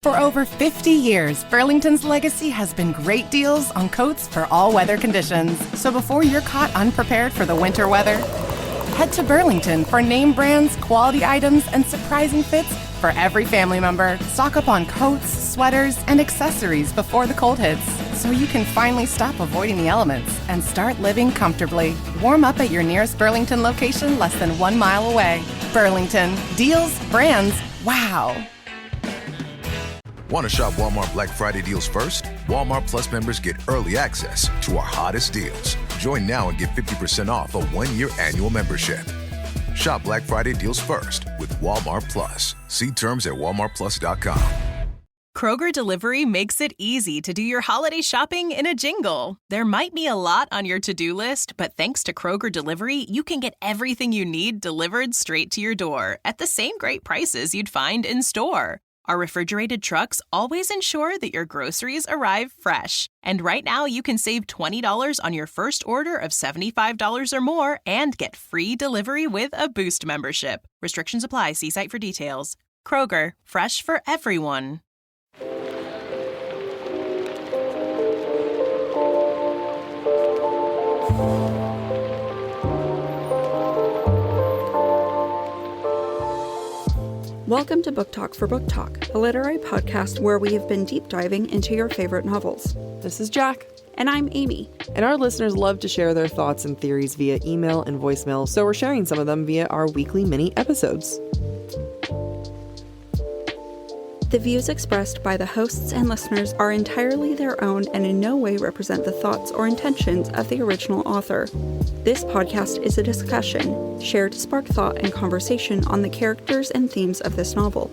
For over 50 years, Burlington's legacy has been great deals on coats for all weather conditions. So before you're caught unprepared for the winter weather, head to Burlington for name brands, quality items, and surprising fits for every family member. Stock up on coats, sweaters, and accessories before the cold hits, so you can finally stop avoiding the elements and start living comfortably. Warm up at your nearest Burlington location less than 1 mile away. Burlington. Deals, brands, wow. Want to shop Walmart Black Friday deals first? Walmart Plus members get early access to our hottest deals. Join now and get 50% off a 1-year annual membership. Shop Black Friday deals first with Walmart Plus. See terms at walmartplus.com. Kroger Delivery makes it easy to do your holiday shopping in a jingle. There might be a lot on your to-do list, but thanks to Kroger Delivery, you can get everything you need delivered straight to your door at the same great prices you'd find in store. Our refrigerated trucks always ensure that your groceries arrive fresh. And right now, you can save $20 on your first order of $75 or more and get free delivery with a Boost membership. Restrictions apply. See site for details. Kroger, fresh for everyone. Welcome to Book Talk for Book Talk, a literary podcast where we have been deep diving into your favorite novels. This is Jack. And I'm Amy. And our listeners love to share their thoughts and theories via email and voicemail, so we're sharing some of them via our weekly mini episodes. The views expressed by the hosts and listeners are entirely their own and in no way represent the thoughts or intentions of the original author. This podcast is a discussion, shared to spark thought and conversation on the characters and themes of this novel.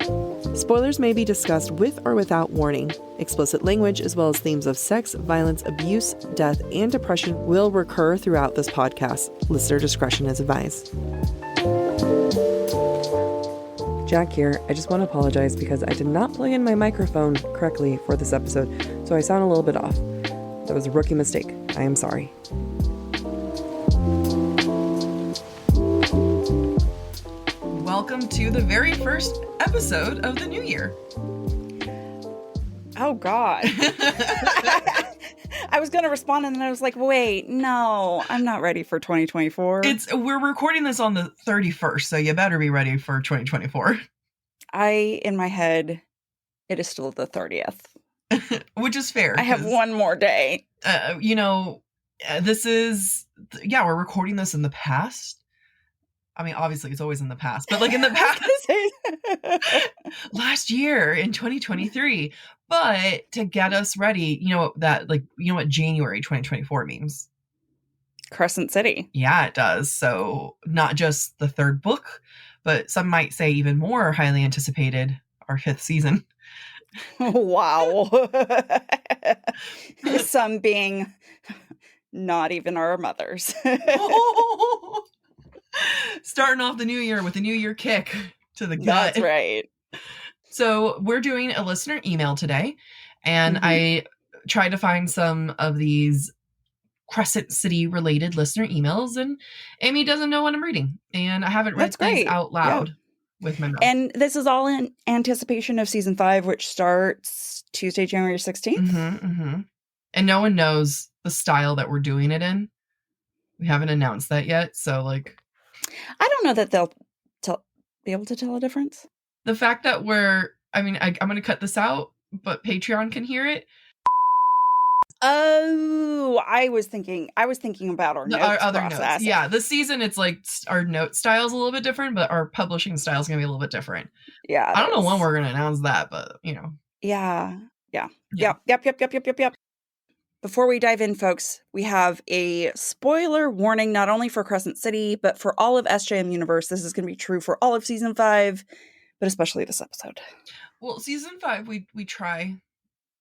Spoilers may be discussed with or without warning. Explicit language, as well as themes of sex, violence, abuse, death, and depression will recur throughout this podcast. Listener discretion is advised. Jack here. I just want to apologize because I did not plug in my microphone correctly for this episode, so I sound a little bit off. That was a rookie mistake. I am sorry. Welcome to the very first episode of the new year. Oh, God. I was going to respond and then I was like, wait, no, I'm not ready for 2024. We're recording this on the 31st, so you better be ready for 2024. In my head, it is still the 30th. Which is fair. I have one more day. We're recording this in the past. I mean, obviously it's always in the past, but like in the past, last year in 2023, but to get us ready, what January 2024 means? Crescent City. Yeah, it does. So not just the third book, but some might say even more highly anticipated, our 5th season. Wow. Some being not even our mothers. Starting off the new year with a new year kick to the gut. That's right. So we're doing a listener email today, and I tried to find some of these Crescent City related listener emails, and Amy doesn't know what I'm reading, and I haven't read these out loud with my mouth. And this is all in anticipation of season 5, which starts Tuesday, January 16th. And no one knows the style that we're doing it in. We haven't announced that yet, so I don't know that they'll be able to tell a difference. The fact that I'm going to cut this out, but Patreon can hear it. Oh, I was thinking about our other process. notes. Yeah, this season it's like our note style is a little bit different, but our publishing style is going to be a little bit different. Yeah, I don't know when we're going to announce that, but Yeah. Yep. Before we dive in, folks, we have a spoiler warning, not only for Crescent City, but for all of SJM Universe. This is going to be true for all of season 5, but especially this episode. Well, season 5, we try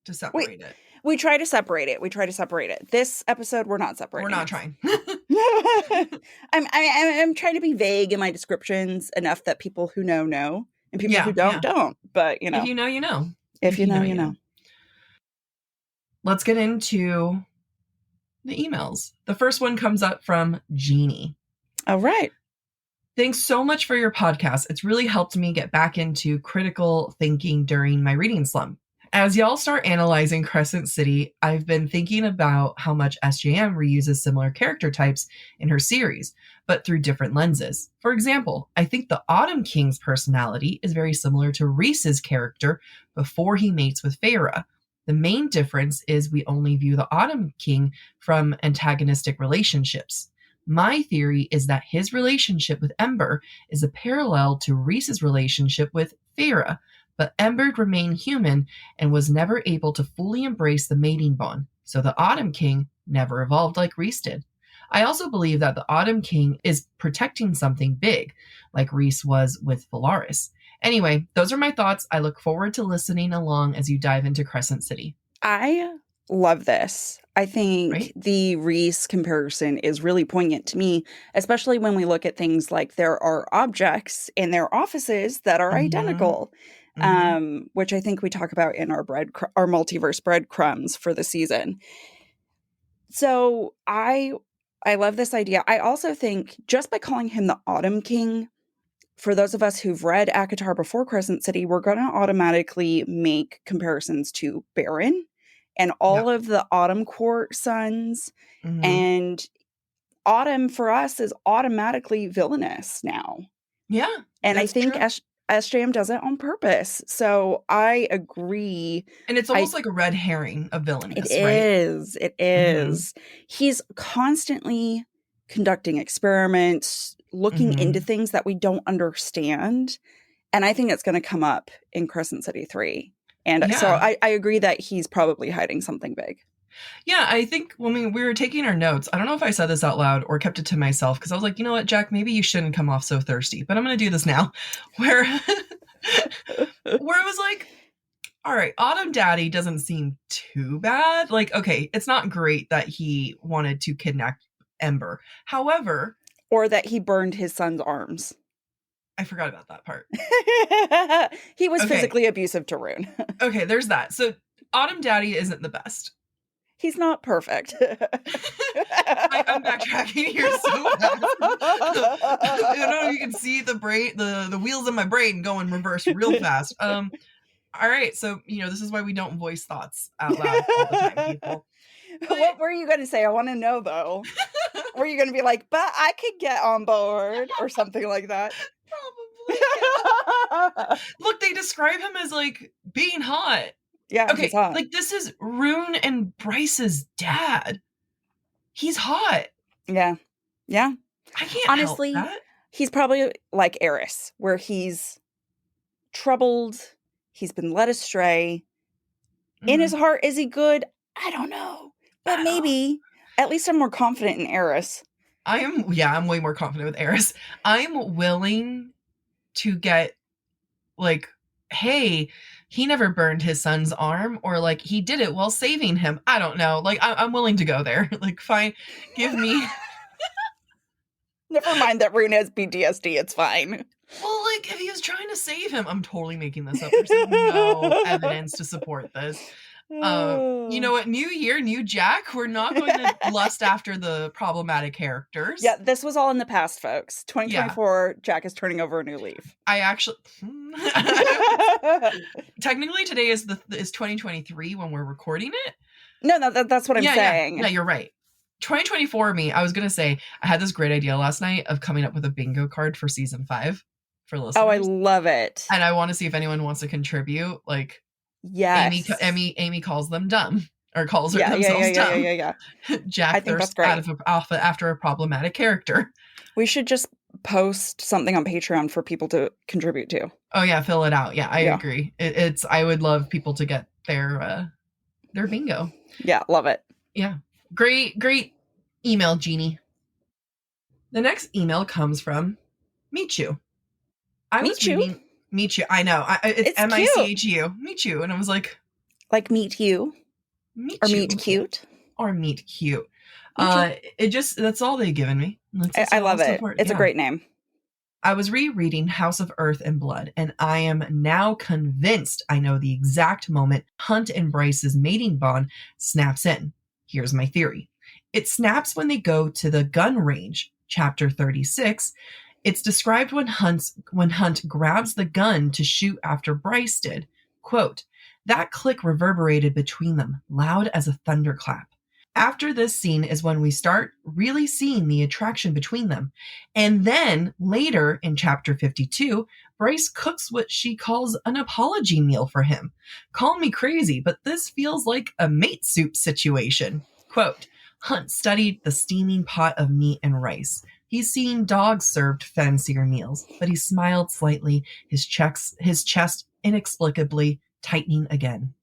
to separate it. We try to separate it. This episode, we're not separating. We're not trying. I'm trying to be vague in my descriptions enough that people who know, and people who don't. But, If you know, you know. If you know, you know. Let's get into the emails. The first one comes up from Jeannie. All right. Thanks so much for your podcast. It's really helped me get back into critical thinking during my reading slump. As y'all start analyzing Crescent City, I've been thinking about how much SJM reuses similar character types in her series, but through different lenses. For example, I think the Autumn King's personality is very similar to Rhys's character before he mates with Feyre. The main difference is we only view the Autumn King from antagonistic relationships. My theory is that his relationship with Ember is a parallel to Rhys's relationship with Feyre, but Ember remained human and was never able to fully embrace the mating bond, so the Autumn King never evolved like Rhys did. I also believe that the Autumn King is protecting something big, like Rhys was with Valaris. Anyway, those are my thoughts. I look forward to listening along as you dive into Crescent City. I love this. I think the Rhys comparison is really poignant to me, especially when we look at things like there are objects in their offices that are identical, which I think we talk about in our multiverse breadcrumbs for the season. So I love this idea. I also think just by calling him the Autumn King, for those of us who've read ACOTAR before Crescent City, we're going to automatically make comparisons to Baron and all of the Autumn Court sons. And Autumn for us is automatically villainous now. Yeah. And I think SJM does it on purpose. So I agree. And it's almost like a red herring of villainous, It is. It is. He's constantly conducting experiments, looking into things that we don't understand. And I think it's going to come up in Crescent City 3. And so I agree that he's probably hiding something big. Yeah, I think when we were taking our notes, I don't know if I said this out loud or kept it to myself, because I was like, you know what, Jack, maybe you shouldn't come off so thirsty, but I'm going to do this now. Where it was like, all right, Autumn Daddy doesn't seem too bad. Like, okay, it's not great that he wanted to kidnap Ember. However... Or that he burned his son's arms. I forgot about that part. He was physically abusive to Rune. Okay, there's that. So Autumn Daddy isn't the best. He's not perfect. I'm backtracking here so fast. You can see the brain, the wheels in my brain going reverse real fast. All right, so this is why we don't voice thoughts out loud all the time, people. What were you going to say? I want to know, though. Were you going to be like, but I could get on board or something like that? Probably. Look, they describe him as like being hot. Yeah. Okay. Like this is Rune and Bryce's dad. He's hot. Yeah. Yeah. I can't honestly help that. He's probably like Eris, where he's troubled. He's been led astray. In his heart, is he good? I don't know. But maybe. At least I'm more confident in Eris. I'm way more confident with Eris. I'm willing to get like, hey, he never burned his son's arm, or like he did it while saving him. I don't know. Like I'm willing to go there. Like, fine, give me. Never mind that Rune has PTSD. It's fine. Well, like if he was trying to save him, I'm totally making this up. There's no evidence to support this. You know what? New year, new Jack. We're not going to lust after the problematic characters. Yeah, this was all in the past, folks. 2024, Jack is turning over a new leaf. I actually... Technically, today is 2023 when we're recording it. No, that's what I'm saying. Yeah, you're right. 2024 me, I was going to say, I had this great idea last night of coming up with a bingo card for season 5 for listeners. Oh, I love it. And I want to see if anyone wants to contribute, like... Yes. Amy calls them dumb, or calls themselves dumb. Yeah. Jack thirsts after a problematic character. We should just post something on Patreon for people to contribute to. Oh yeah, fill it out. Yeah, I agree. I would love people to get their bingo. Yeah, love it. Yeah, great email, Jeannie. The next email comes from Michu. Meet you. I know. It's Michu. Meet you. And I was like meet you. Or meet cute. Or meet cute. That's all they've given me. I love it. It's a great name. I was rereading House of Earth and Blood, and I am now convinced I know the exact moment Hunt and Bryce's mating bond snaps in. Here's my theory. It snaps when they go to the gun range, chapter 36. It's described when Hunt grabs the gun to shoot after Bryce did. Quote, That click reverberated between them, loud as a thunderclap. After this scene is when we start really seeing the attraction between them. And then later in chapter 52, Bryce cooks what she calls an apology meal for him. Call me crazy, but this feels like a mate soup situation. Quote, Hunt studied the steaming pot of meat and rice. He's seen dogs served fancier meals, but he smiled slightly, his chest inexplicably tightening again.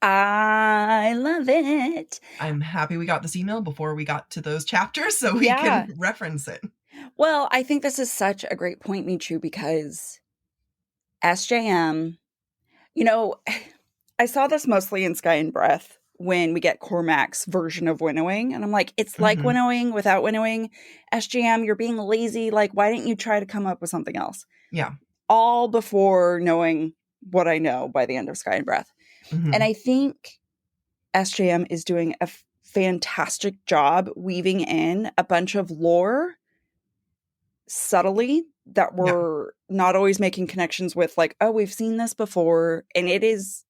I love it. I'm happy we got this email before we got to those chapters so we can reference it. Well, I think this is such a great point, Michu, because SJM, I saw this mostly in Sky and Breath when we get Cormac's version of winnowing. And I'm like, it's like winnowing without winnowing. SJM, you're being lazy. Like, why didn't you try to come up with something else? Yeah. All before knowing what I know by the end of Sky and Breath. And I think SJM is doing a fantastic job weaving in a bunch of lore subtly that we're not always making connections with, like, oh, we've seen this before. And it's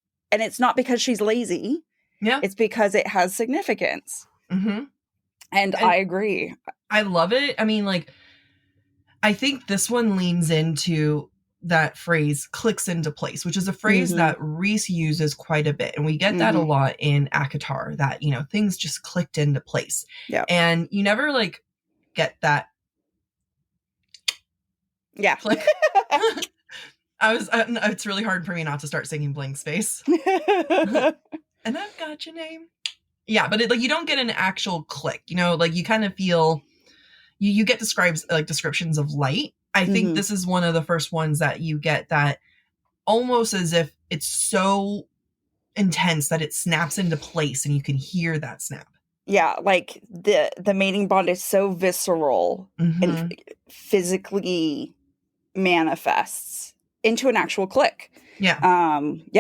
not because she's lazy. Yeah. It's because it has significance. And I agree. I love it. I mean, like, I think this one leans into that phrase clicks into place, which is a phrase that Reese uses quite a bit. And we get that a lot in ACOTAR, that, things just clicked into place. Yeah. And you never like get that. Yeah. Click. It's really hard for me not to start singing Blank Space. And I've got your name. Yeah. But you don't get an actual click, like you kind of feel, you get descriptions of light. I think this is one of the first ones that you get that almost as if it's so intense that it snaps into place and you can hear that snap. Yeah, like the mating bond is so visceral and physically manifests into an actual click. Yeah.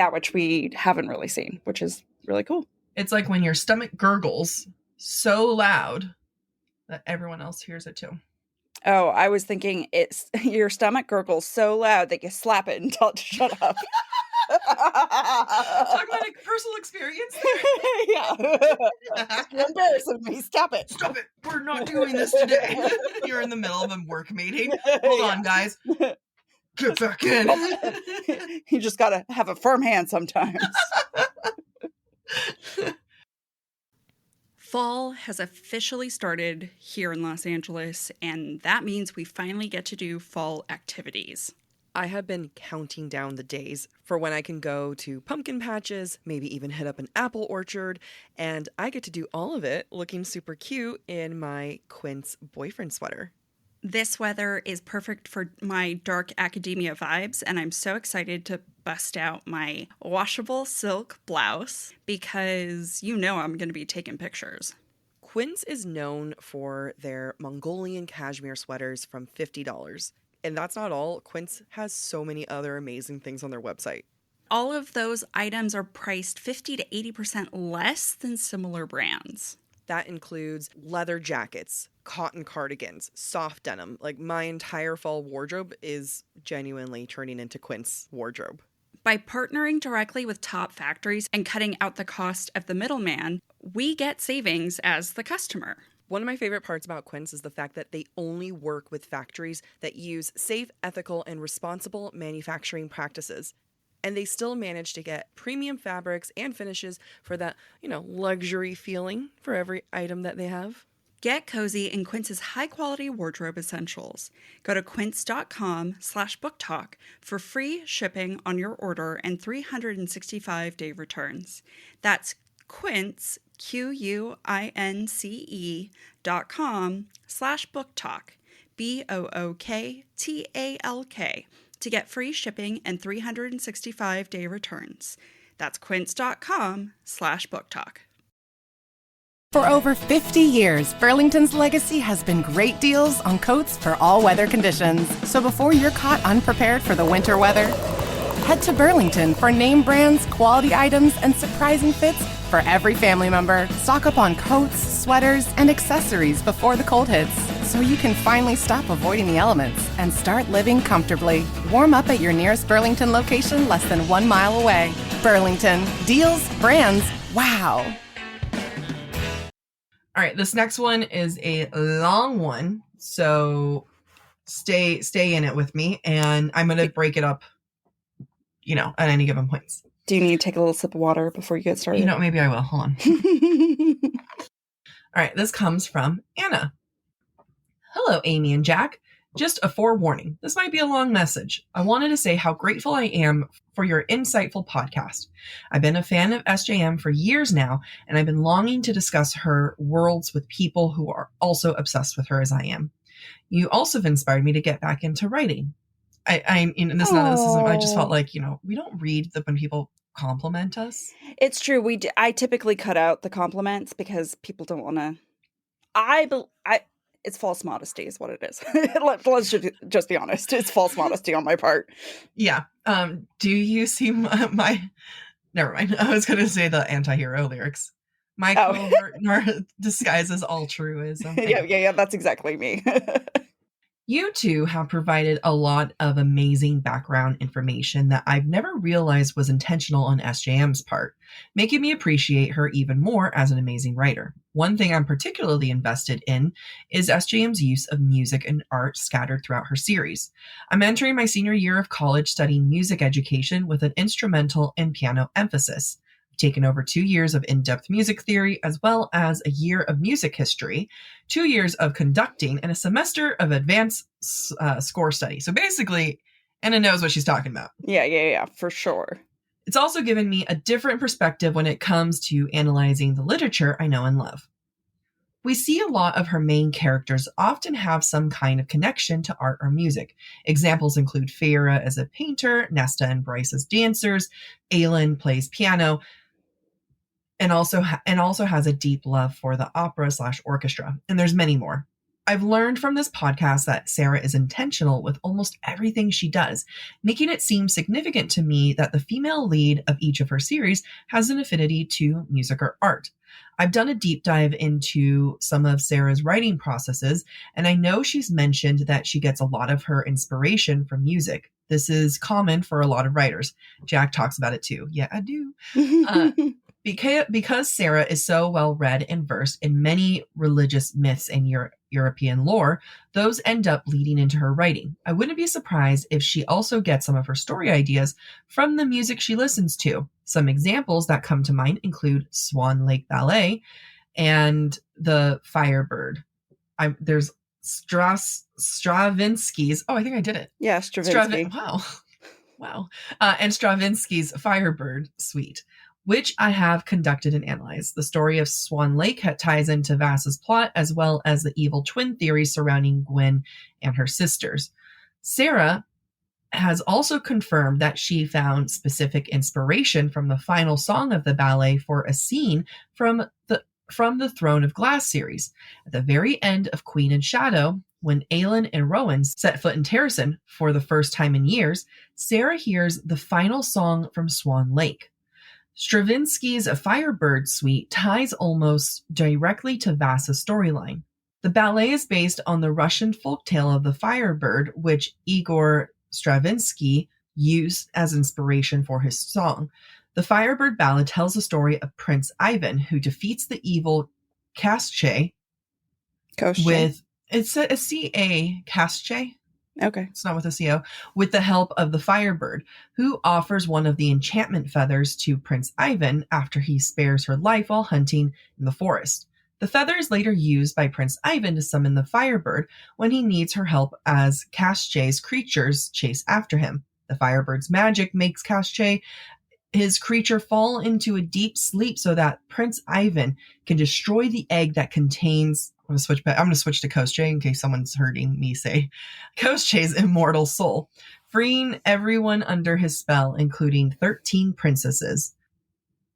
Which we haven't really seen, which is really cool. It's like when your stomach gurgles so loud that everyone else hears it too. Oh, I was thinking it's your stomach gurgles so loud that you slap it and tell it to shut up. Talk about a personal experience there. Yeah. You're embarrassing me. Stop it. Stop it. We're not doing this today. You're in the middle of a work meeting. Hold on, guys. Get back in. You just got to have a firm hand sometimes. Fall has officially started here in Los Angeles, and that means we finally get to do fall activities. I have been counting down the days for when I can go to pumpkin patches, maybe even hit up an apple orchard, and I get to do all of it looking super cute in my Quince boyfriend sweater. This weather is perfect for my dark academia vibes, and I'm so excited to bust out my washable silk blouse because I'm going to be taking pictures. Quince is known for their Mongolian cashmere sweaters from $50. And that's not all. Quince has so many other amazing things on their website. All of those items are priced 50 to 80% less than similar brands. That includes leather jackets, cotton cardigans, soft denim. Like, my entire fall wardrobe is genuinely turning into Quince wardrobe. By partnering directly with top factories and cutting out the cost of the middleman, we get savings as the customer. One of my favorite parts about Quince is the fact that they only work with factories that use safe, ethical, and responsible manufacturing practices. And they still manage to get premium fabrics and finishes for that, luxury feeling for every item that they have. Get cozy in Quince's high-quality wardrobe essentials. Go to quince.com/booktalk for free shipping on your order and 365-day returns. That's Quince, QUINCE.com/booktalk, BOOKTALK, to get free shipping and 365-day returns. That's quince.com/booktalk. For over 50 years, Burlington's legacy has been great deals on coats for all weather conditions. So before you're caught unprepared for the winter weather, head to Burlington for name brands, quality items, and surprising fits for every family member. Stock up on coats, sweaters, and accessories before the cold hits, so you can finally stop avoiding the elements and start living comfortably. Warm up at your nearest Burlington location less than 1 mile away. Burlington. Deals, brands, wow. All right, this next one is a long one, so stay in it with me, and I'm going to break it up, at any given points. Do you need to take a little sip of water before you get started? Maybe I will. Hold on. All right, this comes from Anna. Hello, Amy and Jack. Just a forewarning. This might be a long message. I wanted to say how grateful I am for your insightful podcast. I've been a fan of SJM for years now, and I've been longing to discuss her worlds with people who are also obsessed with her as I am. You also have inspired me to get back into writing. I just felt like, we don't read when people compliment us. It's true. I typically cut out the compliments because people don't want to. It's false modesty is what it is. Let's just be honest. It's false modesty on my part. Yeah. Do you see my never mind. I was going to say the anti-hero lyrics. My cohort disguises altruism. Yeah. That's exactly me. You two have provided a lot of amazing background information that I've never realized was intentional on SJM's part, making me appreciate her even more as an amazing writer. One thing I'm particularly invested in is SJM's use of music and art scattered throughout her series. I'm entering my senior year of college studying music education with an instrumental and piano emphasis. Taken over 2 years of in-depth music theory, as well as a year of music history, 2 years of conducting, and a semester of advanced score study. So basically, Anna knows what she's talking about. Yeah, for sure. It's also given me a different perspective when it comes to analyzing the literature I know and love. We see a lot of her main characters often have some kind of connection to art or music. Examples include Feyre as a painter, Nesta and Bryce as dancers, Aelin plays piano, and also has a deep love for the opera/orchestra. And there's many more. I've learned from this podcast that Sarah is intentional with almost everything she does, making it seem significant to me that the female lead of each of her series has an affinity to music or art. I've done a deep dive into some of Sarah's writing processes, and I know she's mentioned that she gets a lot of her inspiration from music. This is common for a lot of writers. Jack talks about it too. Yeah, I do. Because Sarah is so well read and versed in many religious myths and European lore, those end up leading into her writing. I wouldn't be surprised if she also gets some of her story ideas from the music she listens to. Some examples that come to mind include Swan Lake Ballet and the Firebird. There's Stravinsky's. Oh, I think I did it. Yeah, Stravinsky. Wow. And Stravinsky's Firebird Suite, which I have conducted and analyzed. The story of Swan Lake ties into Vass's plot, as well as the evil twin theory surrounding Gwen and her sisters. Sarah has also confirmed that she found specific inspiration from the final song of the ballet for a scene from the Throne of Glass series. At the very end of Queen and Shadow, when Aelin and Rowan set foot in Terrasen for the first time in years, Sarah hears the final song from Swan Lake. Stravinsky's Firebird Suite ties almost directly to Vass's storyline. The ballet is based on the Russian folktale of the Firebird, which Igor Stravinsky used as inspiration for his song. The Firebird ballad tells the story of Prince Ivan, who defeats the evil Koschei with it's a C-A Koschei. Okay. It's not with a C-O. With the help of the Firebird, who offers one of the enchantment feathers to Prince Ivan after he spares her life while hunting in the forest. The feather is later used by Prince Ivan to summon the Firebird when he needs her help as Koschei's creatures chase after him. The Firebird's magic makes Koschei, his creature, fall into a deep sleep so that Prince Ivan can destroy the egg that contains... I'm going to switch to Koschei in case someone's hearing me say Koschei's immortal soul, freeing everyone under his spell, including 13 princesses.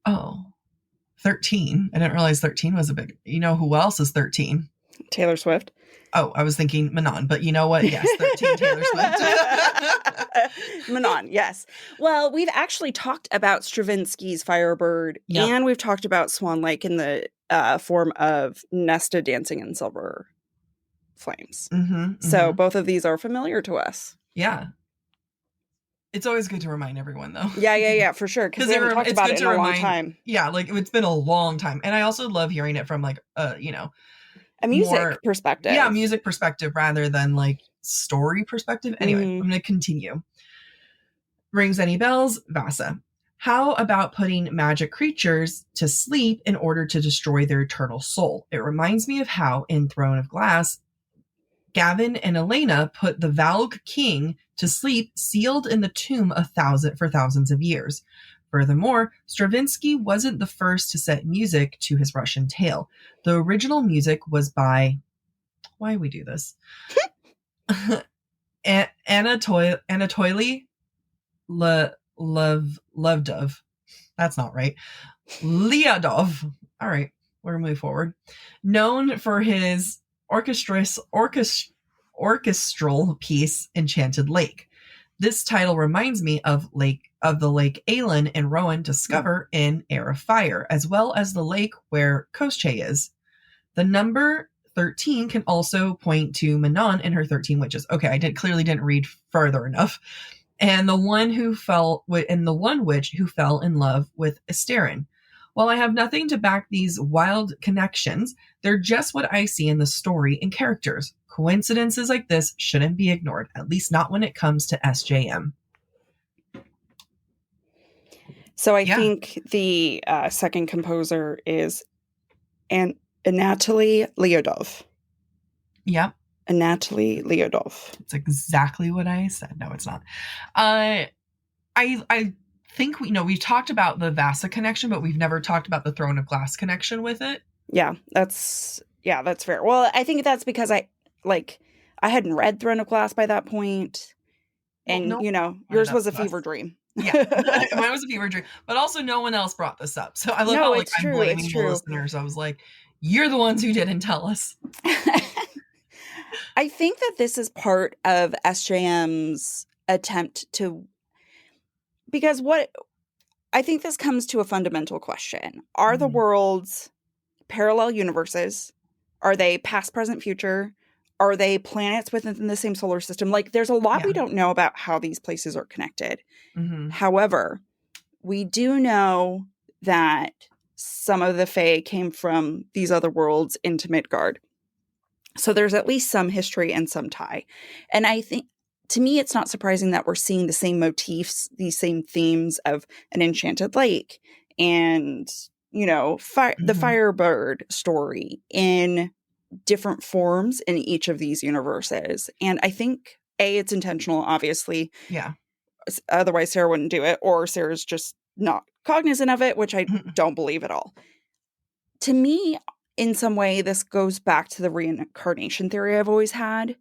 Oh, 13. I didn't realize 13 was a big... You know who else is 13? Taylor Swift. Oh, I was thinking Manon, but you know what? Yes, 13 Taylor Swift. Manon, yes. Well, we've actually talked about Stravinsky's Firebird, and we've talked about Swan Lake in the form of Nesta dancing in silver flames. So both of these are familiar to us. Yeah. It's always good to remind everyone, though. Yeah, for sure. Because we haven't talked about it in a long time. Yeah, like it's been a long time. And I also love hearing it from like, you know, a music perspective. Yeah, music perspective rather than like story perspective. Anyway, I'm going to continue. Rings any bells? Vasa. How about putting magic creatures to sleep in order to destroy their eternal soul? It reminds me of how in Throne of Glass, Gavin and Elena put the Valg king to sleep sealed in the tomb for thousands of years. Furthermore, Stravinsky wasn't the first to set music to his Russian tale. The original music was by... Why do we do this? Anatoly Lovdov. That's not right. Lyadov. All right, we're moving forward. Known for his orchestral piece Enchanted Lake. This title reminds me of the lake Aelin and Rowan discover in Heir of Fire, as well as the lake where Koschei is. The number 13 can also point to Manon and her 13 witches. Okay, I clearly didn't read further enough. And the one witch who fell in love with Asterin. While I have nothing to back these wild connections, they're just what I see in the story and characters. Coincidences like this shouldn't be ignored, at least not when it comes to SJM. So I think the second composer is Anatoly Lyadov. Yep. Anatoly Lyadov. It's exactly what I said. No, it's not. I think we've talked about the Vasa connection, but we've never talked about the Throne of Glass connection with it. Yeah, that's fair. Well, I think that's because I hadn't read Throne of Glass by that point, and yours was a fever dream. Yeah, mine was a fever dream, but also no one else brought this up. So I love how I'm blaming the listeners. I was like, you're the ones who didn't tell us. I think that this is part of SJM's attempt to, because I think this comes to a fundamental question. Are the worlds parallel universes? Are they past, present, future? Are they planets within the same solar system? Like, there's a lot we don't know about how these places are connected. Mm-hmm. However, we do know that some of the Fae came from these other worlds into Midgard. So there's at least some history and some tie. And I think, to me, it's not surprising that we're seeing the same motifs, these same themes of an enchanted lake and, the Firebird story in different forms in each of these universes. And I think, it's intentional, obviously. Yeah. Otherwise, Sarah wouldn't do it, or Sarah's just not cognizant of it, which I don't believe at all. To me, in some way, this goes back to the reincarnation theory I've always had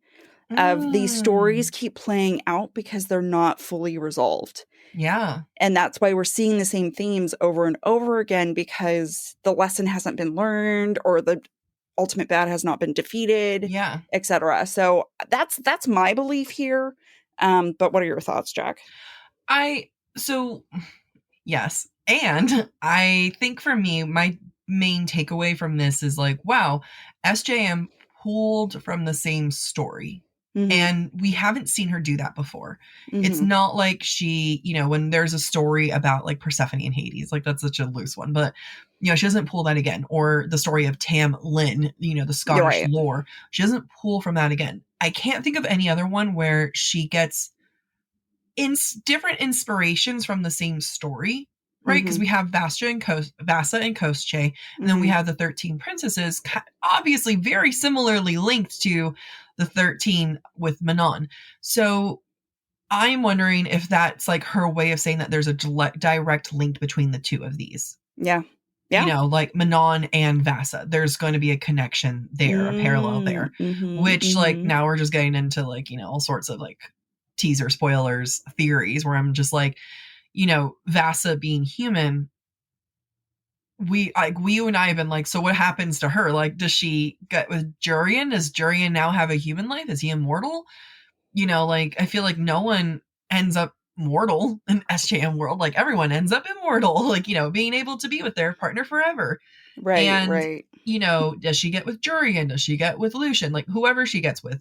of these stories keep playing out because they're not fully resolved. Yeah. And that's why we're seeing the same themes over and over again, because the lesson hasn't been learned or the ultimate bad has not been defeated, etc. So that's my belief here. But what are your thoughts, Jack? Yes. And I think for me, my main takeaway from this is like, wow, SJM pulled from the same story. Mm-hmm. And we haven't seen her do that before. Mm-hmm. It's not like she, when there's a story about like Persephone and Hades, like that's such a loose one, but she doesn't pull that again. Or the story of Tam Lin, the Scottish lore. She doesn't pull from that again. I can't think of any other one where she gets different inspirations from the same story. Right, because we have Vasa and Koschei, and then we have the 13 princesses, obviously very similarly linked to the 13 with Manon. So I'm wondering if that's like her way of saying that there's a direct link between the two of these. Yeah. Like Manon and Vasa. There's going to be a connection there, a parallel there, which like now we're just getting into like, all sorts of like teaser spoilers theories where I'm just like, Vasa being human, you and I have been like, so what happens to her? Like, does she get with Jurian? Does Jurian now have a human life? Is he immortal? I feel like no one ends up mortal in SJM world. Like everyone ends up immortal, like, being able to be with their partner forever. Right. And, right. Does she get with Jurian? Does she get with Lucian? Like whoever she gets with,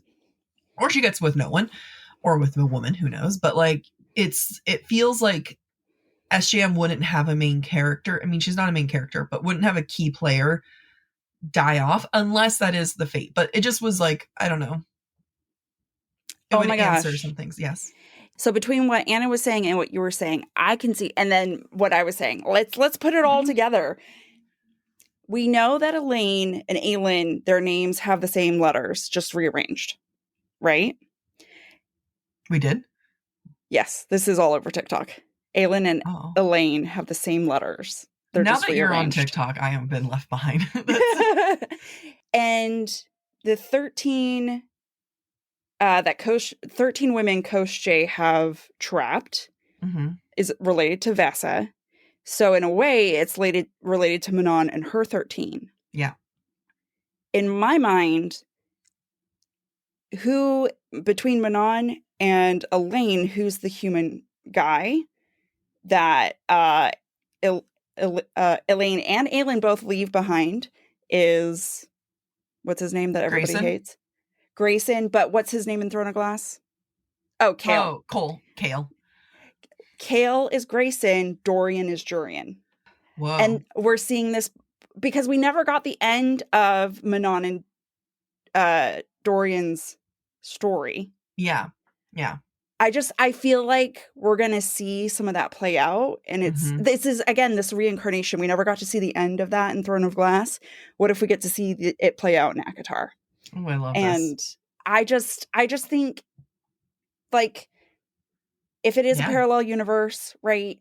or she gets with no one, or with a woman, who knows? But like, it feels like SJM wouldn't have a main character. I mean, she's not a main character, but wouldn't have a key player die off unless that is the fate. But it just was like, I don't know. It would answer some things. Yes. So between what Anna was saying and what you were saying, I can see, and then what I was saying, let's put it all together. We know that Elaine and Aelin, their names have the same letters, just rearranged, right? We did? Yes, this is all over TikTok. Aelin and Elaine have the same letters. They're now just that rearranged. You're on TikTok, I haven't been left behind. And the 13 that 13 women Koschei have trapped is related to Vesa. So in a way, it's related to Manon and her 13. Yeah. In my mind, between Manon and Elaine, who's the human guy that Elaine and Aelin both leave behind is, what's his name that everybody hates? Grayson, but what's his name in Throne of Glass? Oh, Cale. Cale. Cale is Grayson, Dorian is Jurian. Whoa. And we're seeing this because we never got the end of Manon and Dorian's story. Yeah. Yeah. I feel like we're going to see some of that play out. And this is, again, this reincarnation. We never got to see the end of that in Throne of Glass. What if we get to see it play out in ACOTAR? Oh, I love this. And I just think, like, if it is a parallel universe, right,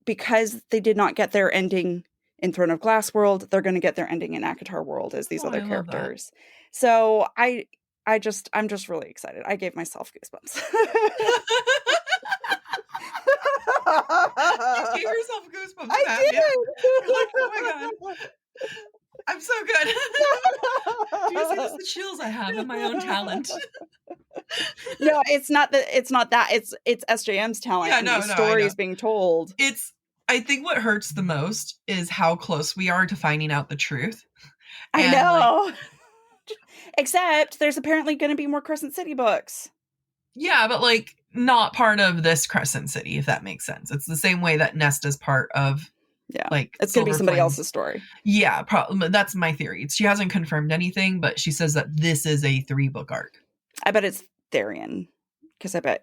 because they did not get their ending in Throne of Glass world, they're going to get their ending in ACOTAR world as these other characters. So I'm just really excited. I gave myself goosebumps. You gave yourself goosebumps. I did. You're like, oh my God. I'm so good. Do you see this? The chills I have in my own talent. No, it's not that. It's SJM's talent. Yeah, and the story is being told. I think what hurts the most is how close we are to finding out the truth. I know. Except there's apparently going to be more Crescent City books. Yeah, but like not part of this Crescent City, if that makes sense. It's the same way that Nesta's part of. Yeah, like it's going to be somebody else's story. Yeah, that's my theory. She hasn't confirmed anything, but she says that this is a 3-book arc. I bet it's Tharian, because I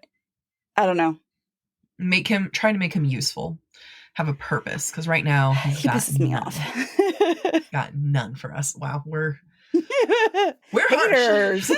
don't know. Try to make him useful, have a purpose, because right now he pisses me off. Got none for us. Wow, we're haters.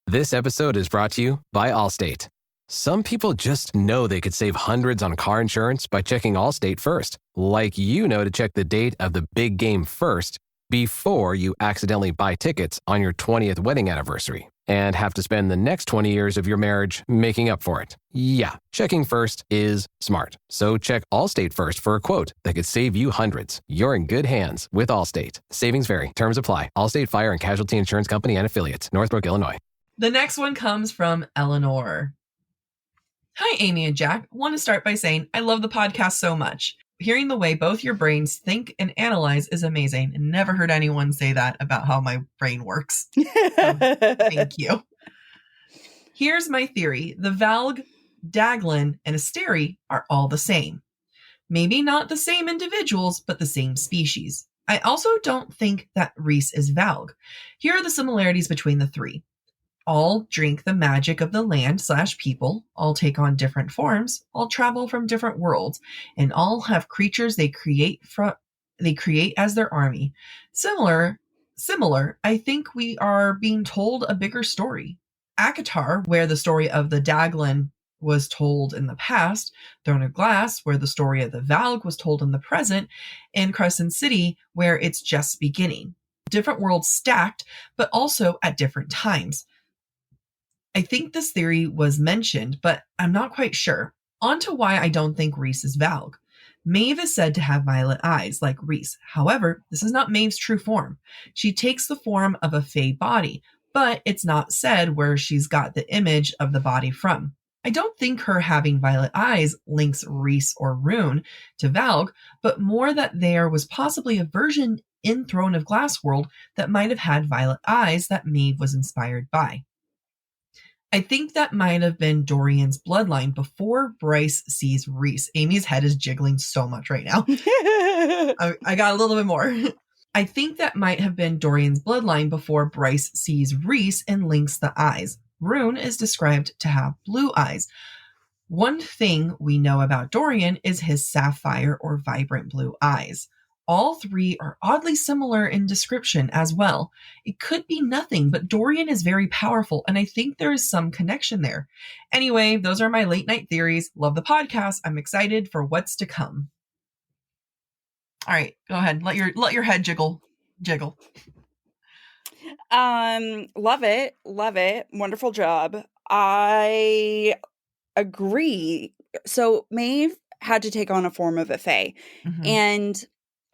This episode is brought to you by Allstate. Some people just know they could save hundreds on car insurance by checking Allstate first. Like to check the date of the big game first before you accidentally buy tickets on your 20th wedding anniversary and have to spend the next 20 years of your marriage making up for it. Yeah, checking first is smart. So check Allstate first for a quote that could save you hundreds. You're in good hands with Allstate. Savings vary. Terms apply. Allstate Fire and Casualty Insurance Company and Affiliates. Northbrook, Illinois. The next one comes from Eleanor. Hi, Amy and Jack. I want to start by saying I love the podcast so much. Hearing the way both your brains think and analyze is amazing. And never heard anyone say that about how my brain works. So, thank you. Here's my theory. The Valg, Daglin, and Asteri are all the same. Maybe not the same individuals, but the same species. I also don't think that Rhys is Valg. Here are the similarities between the three. All drink the magic of the land/people, all take on different forms, all travel from different worlds, and all have creatures they create as their army. Similar, I think we are being told a bigger story. ACOTAR, where the story of the Daglin was told in the past, Throne of Glass, where the story of the Valg was told in the present, and Crescent City, where it's just beginning. Different worlds stacked, but also at different times. I think this theory was mentioned, but I'm not quite sure. On to why I don't think Rhys is Valg. Maeve is said to have violet eyes, like Rhys. However, this is not Maeve's true form. She takes the form of a fae body, but it's not said where she's got the image of the body from. I don't think her having violet eyes links Rhys or Rune to Valg, but more that there was possibly a version in Throne of Glass world that might have had violet eyes that Maeve was inspired by. I think that might have been Dorian's bloodline before Bryce sees Reese. Amy's head is jiggling so much right now. I got a little bit more. I think that might have been Dorian's bloodline before Bryce sees Reese and links the eyes. Rune is described to have blue eyes. One thing we know about Dorian is his sapphire or vibrant blue eyes. All three are oddly similar in description as well. It could be nothing, but Dorian is very powerful, and I think there is some connection there. Anyway, those are my late night theories. Love the podcast. I'm excited for what's to come. All right, go ahead. Let your head jiggle. Love it. Wonderful job. I agree. So Maeve had to take on a form of a fae. Mm-hmm. And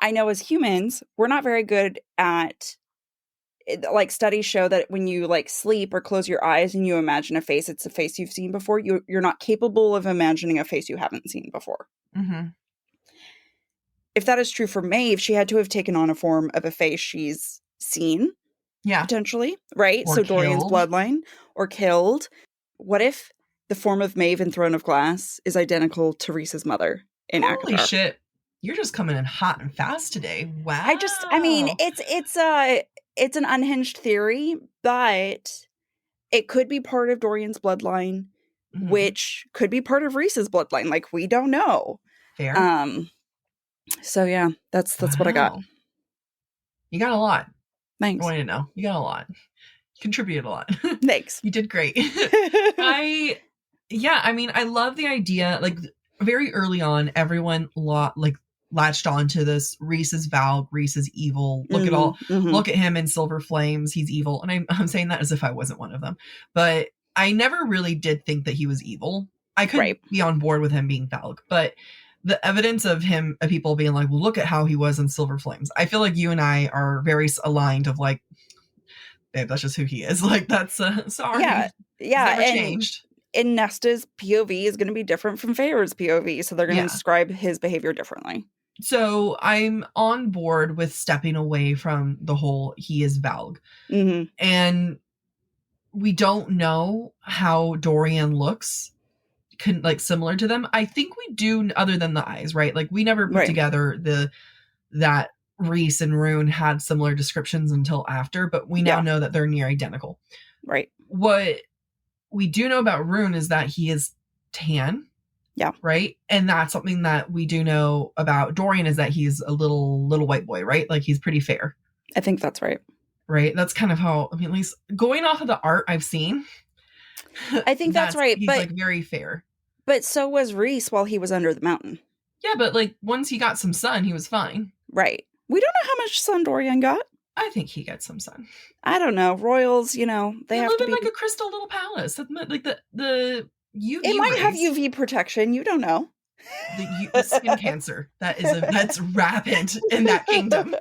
I know as humans, we're not very good at, like, studies show that when you like sleep or close your eyes and you imagine a face, it's a face you've seen before. You're not capable of imagining a face you haven't seen before. Mm-hmm. If that is true for Maeve, she had to have taken on a form of a face she's seen. Yeah. Potentially, right? Or so Dorian's killed. bloodline, or killed. What if the form of Maeve in Throne of Glass is identical to Reese's mother in Holy ACOTAR? shit. You're just coming in hot and fast today. Wow. I mean, it's an unhinged theory, but it could be part of Dorian's bloodline, Mhm. which could be part of Reese's bloodline. Like, we don't know. Fair. So yeah, that's what I got. Wow. You got a lot. Thanks. I want you to know. You got a lot. You contributed a lot. Thanks. You did great. I love the idea. Like, very early on, everyone latched onto this. Reese is Valg. Reese is evil. Look at him in Silver Flames. He's evil. And I'm saying that as if I wasn't one of them. But I never really did think that he was evil. I could be on board with him being Valg. But the evidence of people being like, well, look at how he was in Silver Flames. I feel like you and I are very aligned of like, babe, that's just who he is. Like, that's sorry. Yeah. He's never changed. And Nesta's POV is going to be different from Feyre's POV, so they're going to describe his behavior differently. So I'm on board with stepping away from the whole he is Valg. Mm-hmm. And we don't know how Dorian looks similar to them. I think we do, other than the eyes, right? Like, we never put together that Reese and Rune had similar descriptions until after, but we now know that they're near identical. Right. What we do know about Rune is that he is tan. Yeah. Right. And that's something that we do know about Dorian, is that he's a little white boy, right? Like, he's pretty fair. I think that's right. Right. That's kind of how, I mean, at least going off of the art I've seen. I think that's right. He's like very fair. But so was Reese while he was under the mountain. Yeah, but like, once he got some sun, he was fine. Right. We don't know how much sun Dorian got. I think he got some sun. I don't know. Royals, they have live to in be like a crystal little palace. Like the UV. It might have UV protection. You don't know. The skin cancer that's rampant in that kingdom.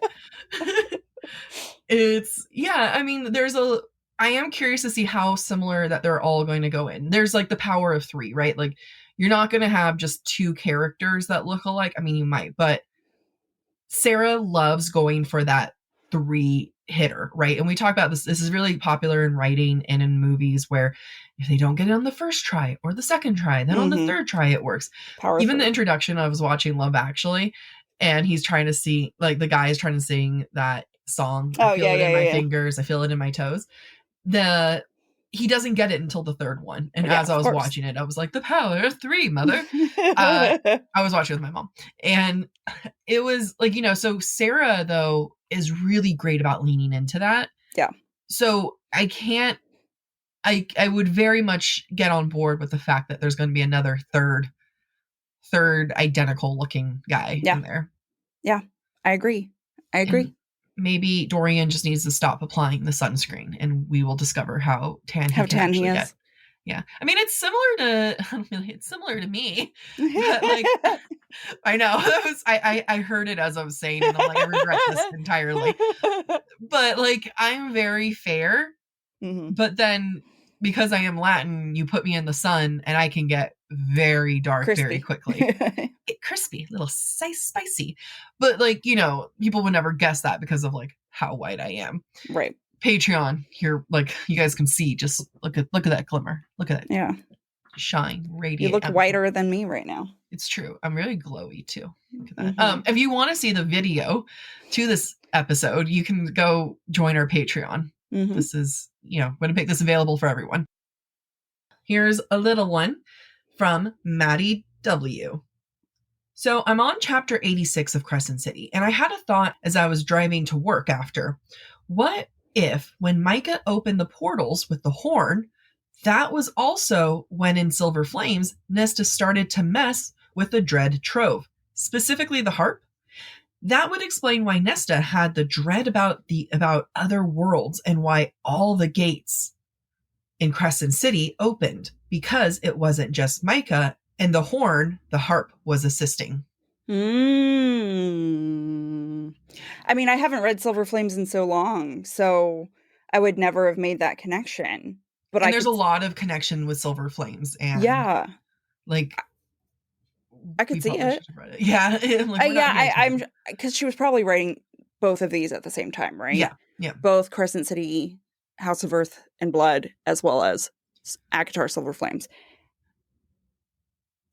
I mean, I am curious to see how similar that they're all going to go in. There's like the power of 3, right? Like, you're not going to have just 2 characters that look alike. I mean, you might, but Sarah loves going for that 3 hitter, right? And we talk about this. This is really popular in writing and in movies, where if they don't get it on the first try or the second try, then on the third try it works. Even the introduction, I was watching Love Actually, and he's trying to sing, like, the guy is trying to sing that song. I feel it in my fingers. I feel it in my toes. He doesn't get it until the third one. And as I was watching it, I was like, the power of 3, mother. I was watching with my mom. And it was like, so Sarah, though, is really great about leaning into that. Yeah. So I would very much get on board with the fact that there's going to be another third identical looking guy in there. Yeah, I agree. And maybe Dorian just needs to stop applying the sunscreen, and we will discover how tan he is. Get. Yeah. I mean, it's similar to me. But, like, I know. I heard it as I was saying, and I'm like, I regret this entirely. But, like, I'm very fair. Mm-hmm. But then, because I am Latin, you put me in the sun and I can get very dark very quickly. Crispy, a little spicy. But, like, people would never guess that because of, like, how white I am. Right. Patreon here, like you guys can see, just look at that glimmer. Look at it. Yeah. Shine, radiate. You look empty. whiter than me right now. It's true. I'm really glowy too. Look at that. If you want to see the video to this episode, you can go join our Patreon. This is, I'm going to make this available for everyone. Here's a little one from Maddie W. So I'm on chapter 86 of Crescent City, and I had a thought as I was driving to work after. What if when Micah opened the portals with the horn, that was also when in Silver Flames, Nesta started to mess with the dread trove, specifically the harp? That would explain why Nesta had the dread about other worlds and why all the gates in Crescent City opened, because it wasn't just Micah and the horn, the harp was assisting. I mean, I haven't read Silver Flames in so long, so I would never have made that connection. But there's a lot of connection with Silver Flames, and like I could see it. Yeah, I'm because she was probably writing both of these at the same time, right? Yeah. Both Crescent City, House of Earth and Blood, as well as ACOTAR Silver Flames.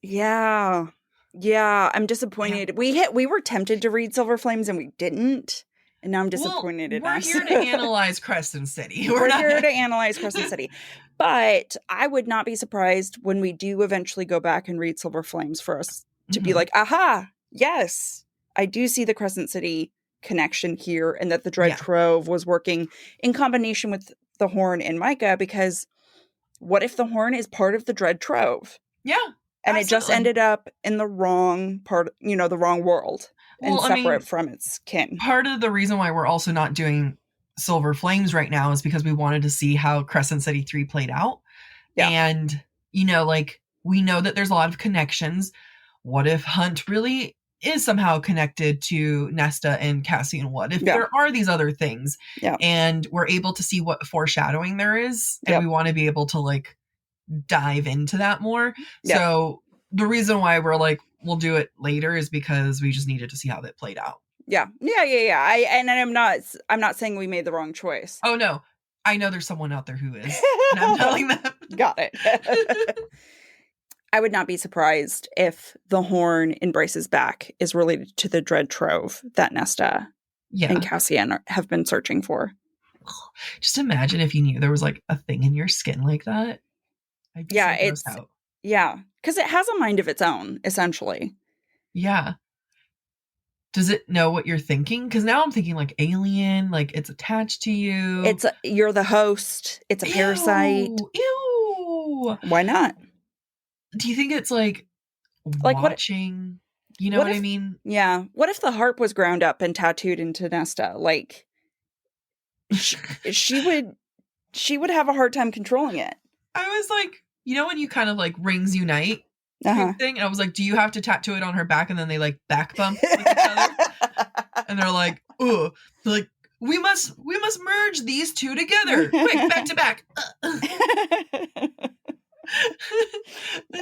Yeah. I'm disappointed. Yeah. We were tempted to read Silver Flames and we didn't. And now I'm disappointed in us. We're here to analyze Crescent City. We're here to analyze Crescent City. But I would not be surprised when we do eventually go back and read Silver Flames for us to be like, aha, yes, I do see the Crescent City connection here, and that the Dread Trove was working in combination with the horn in Micah, because what if the horn is part of the Dread Trove? Yeah. And absolutely. It just ended up in the wrong part, the wrong world. And separate from its kin. Part of the reason why we're also not doing Silver Flames right now is because we wanted to see how Crescent City 3 played out. Yeah. And, we know that there's a lot of connections. What if Hunt really is somehow connected to Nesta and Cassian? What if there are these other things? Yeah. And we're able to see what foreshadowing there is. And we want to be able to, dive into that more. Yeah. So the reason why we're we'll do it later is because we just needed to see how that played out. Yeah. I'm not saying we made the wrong choice. Oh no. I know there's someone out there who is. And I'm telling them. Got it. I would not be surprised if the horn in Bryce's back is related to the Dread Trove that Nesta and Cassian have been searching for. Just imagine if you knew there was a thing in your skin like that. I'd be so grossed out. Yeah, because it has a mind of its own, essentially. Yeah. Does it know what you're thinking? Because now I'm thinking alien, it's attached to you. You're the host. It's a parasite. Ew. Why not? Do you think it's watching? What I mean? Yeah. What if the harp was ground up and tattooed into Nesta? She would have a hard time controlling it. I was when you kind of rings unite thing, and I was do you have to tattoo it on her back? And then they back bump with each other, and they're ooh, they're we must merge these two together, quick, back to back.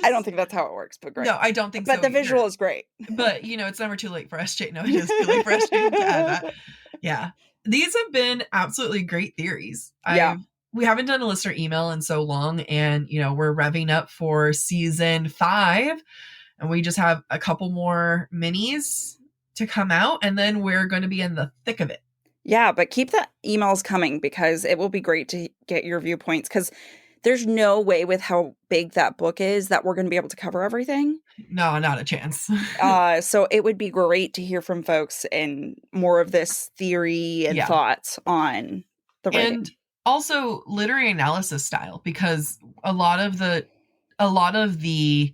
I don't think that's how it works, but great. No, I don't think so. But the visual is great. But it's never too late for SJ. No, it is too late for SJ to add that. Yeah, these have been absolutely great theories. We haven't done a listener email in so long, and we're revving up for season 5, and we just have a couple more minis to come out, and then we're going to be in the thick of it. Yeah, but keep the emails coming, because it will be great to get your viewpoints, because there's no way with how big that book is that we're going to be able to cover everything. No, not a chance. So it would be great to hear from folks and more of this theory and thoughts on the writing. And also literary analysis style, because a lot of the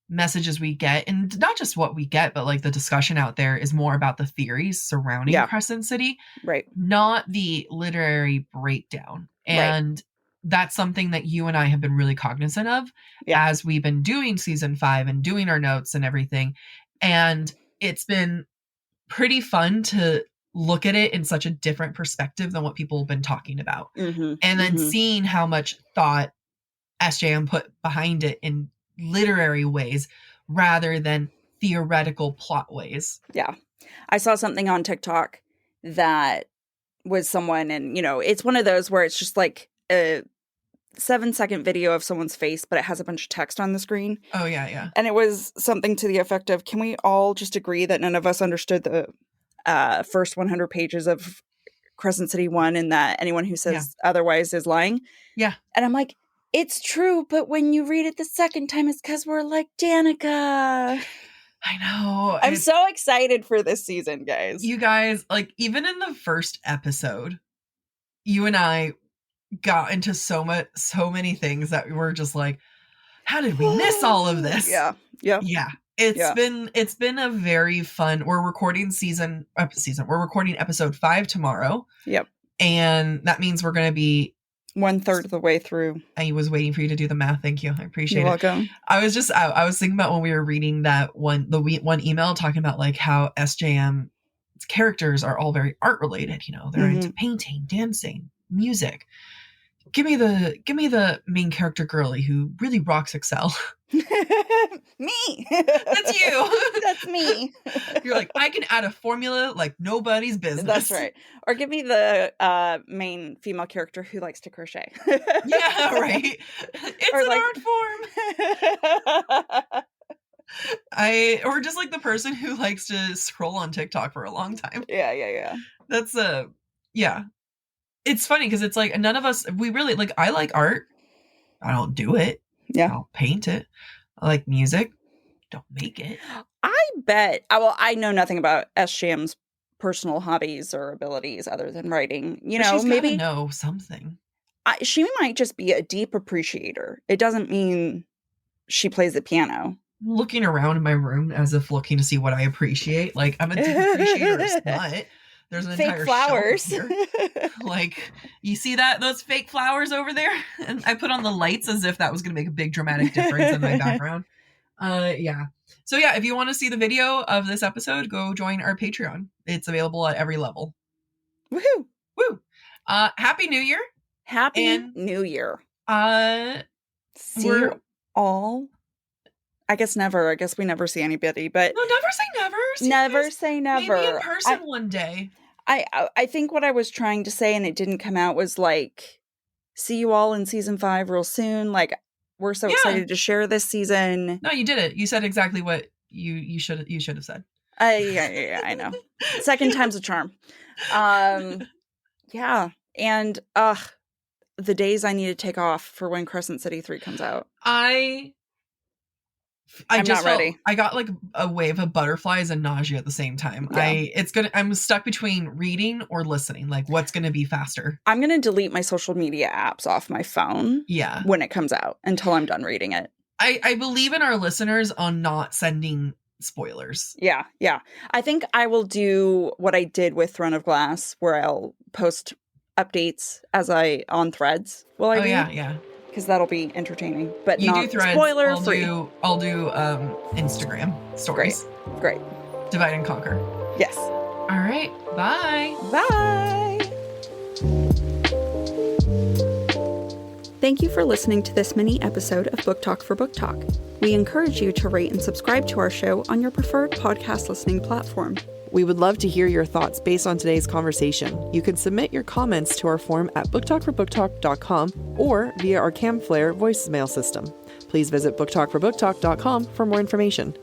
messages we get, and not just what we get, but the discussion out there is more about the theories surrounding Crescent City, right? Not the literary breakdown. And that's something that you and I have been really cognizant of as we've been doing season 5 and doing our notes and everything. And it's been pretty fun to look at it in such a different perspective than what people have been talking about. And then seeing how much thought SJM put behind it in literary ways rather than theoretical plot ways. Yeah. I saw something on TikTok that with someone, and, you know, it's one of those where it's just like a 7-second video of someone's face, but it has a bunch of text on the screen. Oh, yeah. And it was something to the effect of, can we all just agree that none of us understood the first 100 pages of Crescent City 1, and that anyone who says otherwise is lying? Yeah. And I'm like, it's true, but when you read it the second time, it's because we're like Danica. I know. I'm so excited for this season, guys. You guys, like, even in the first episode, you and I got into so many things that we were just like, how did we miss all of this? Yeah. It's been a very fun. We're recording we're recording episode 5 tomorrow. Yep. And that means we're going to be 1/3 of the way through. I was waiting for you to do the math. Thank you. I appreciate You're it. welcome. I was thinking about when we were reading that one email talking about like how SJM characters are all very art related. You know, they're into painting, dancing, music. Give me the main character girly who really rocks Excel. Me. That's you. That's me. You're like, I can add a formula like nobody's business. That's right. Or give me the main female character who likes to crochet. Yeah, right. It's or an like, art form. Or just like the person who likes to scroll on TikTok for a long time. Yeah. That's yeah. It's funny because it's like none of us, we really like, I like art. I don't do it. Yeah. I'll paint it. I like music. Don't make it. I bet. I know nothing about SJM's personal hobbies or abilities other than writing. You know, she's maybe know something. She might just be a deep appreciator. It doesn't mean she plays the piano. Looking around in my room as if looking to see what I appreciate. Like, I'm a deep appreciator of smut. There's an fake entire flowers shelf here. Like, you see those fake flowers over there? And I put on the lights as if that was going to make a big dramatic difference in my background. Yeah. So yeah, if you want to see the video of this episode, go join our Patreon. It's available at every level. Woohoo! Woo! Happy New Year! Happy New Year! See you all. I guess never. I guess we never see anybody, but no, never say never. Never say never. Maybe in person one day. I think what I was trying to say, and it didn't come out, was like, see you all in season 5 real soon. Like, we're so excited to share this season. No, you did it. You said exactly what you should have said. Yeah, I know. Second time's a charm. Yeah, and the days I need to take off for when Crescent City 3 comes out. I'm just not ready. I got like a wave of butterflies and nausea at the same time. Yeah. I'm stuck between reading or listening. Like, what's going to be faster? I'm going to delete my social media apps off my phone. Yeah. When it comes out until I'm done reading it. I believe in our listeners on not sending spoilers. Yeah. I think I will do what I did with Throne of Glass, where I'll post updates on Threads. Will I? Yeah. Because that'll be entertaining, but you not do Threads. spoiler free. I'll do Instagram stories. Great. Divide and conquer. Yes. All right. Bye. Bye. Thank you for listening to this mini episode of Book Talk for Book Talk. We encourage you to rate and subscribe to our show on your preferred podcast listening platform. We would love to hear your thoughts based on today's conversation. You can submit your comments to our form at booktalkforbooktalk.com or via our Camflare voicemail system. Please visit booktalkforbooktalk.com for more information.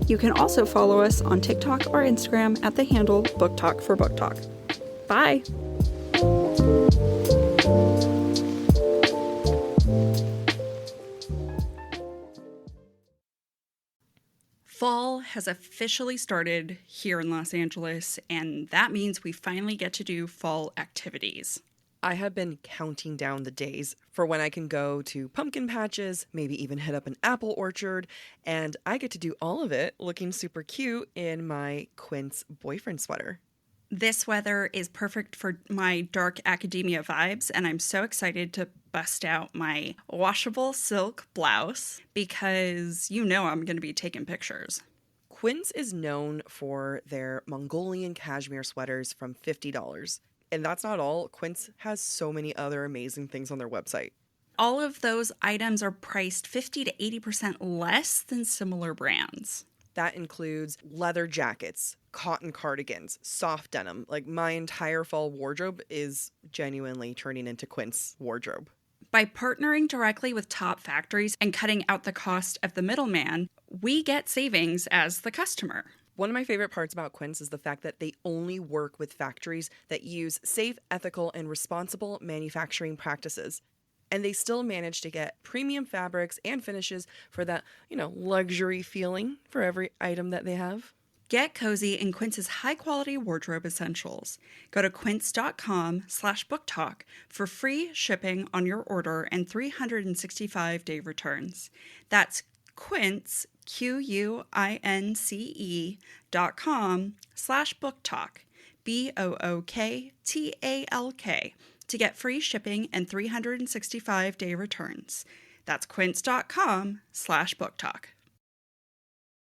You can also follow us on TikTok or Instagram at the handle booktalkforbooktalk. Bye! Fall has officially started here in Los Angeles, and that means we finally get to do fall activities. I have been counting down the days for when I can go to pumpkin patches, maybe even hit up an apple orchard, and I get to do all of it looking super cute in my Quince boyfriend sweater. This weather is perfect for my dark academia vibes, and I'm so excited to bust out my washable silk blouse because you know I'm going to be taking pictures. Quince is known for their Mongolian cashmere sweaters from $50. And that's not all. Quince has so many other amazing things on their website. All of those items are priced 50 to 80% less than similar brands. That includes leather jackets, cotton cardigans, soft denim. Like my entire fall wardrobe is genuinely turning into Quince wardrobe. By partnering directly with top factories and cutting out the cost of the middleman, we get savings as the customer. One of my favorite parts about Quince is the fact that they only work with factories that use safe, ethical, and responsible manufacturing practices. And they still manage to get premium fabrics and finishes for that, luxury feeling for every item that they have. Get cozy in Quince's high-quality wardrobe essentials. Go to quince.com/booktalk for free shipping on your order and 365-day returns. That's Quince, QUINCE.com/booktalk, BOOKTALK, to get free shipping and 365-day returns. That's quince.com/booktalk.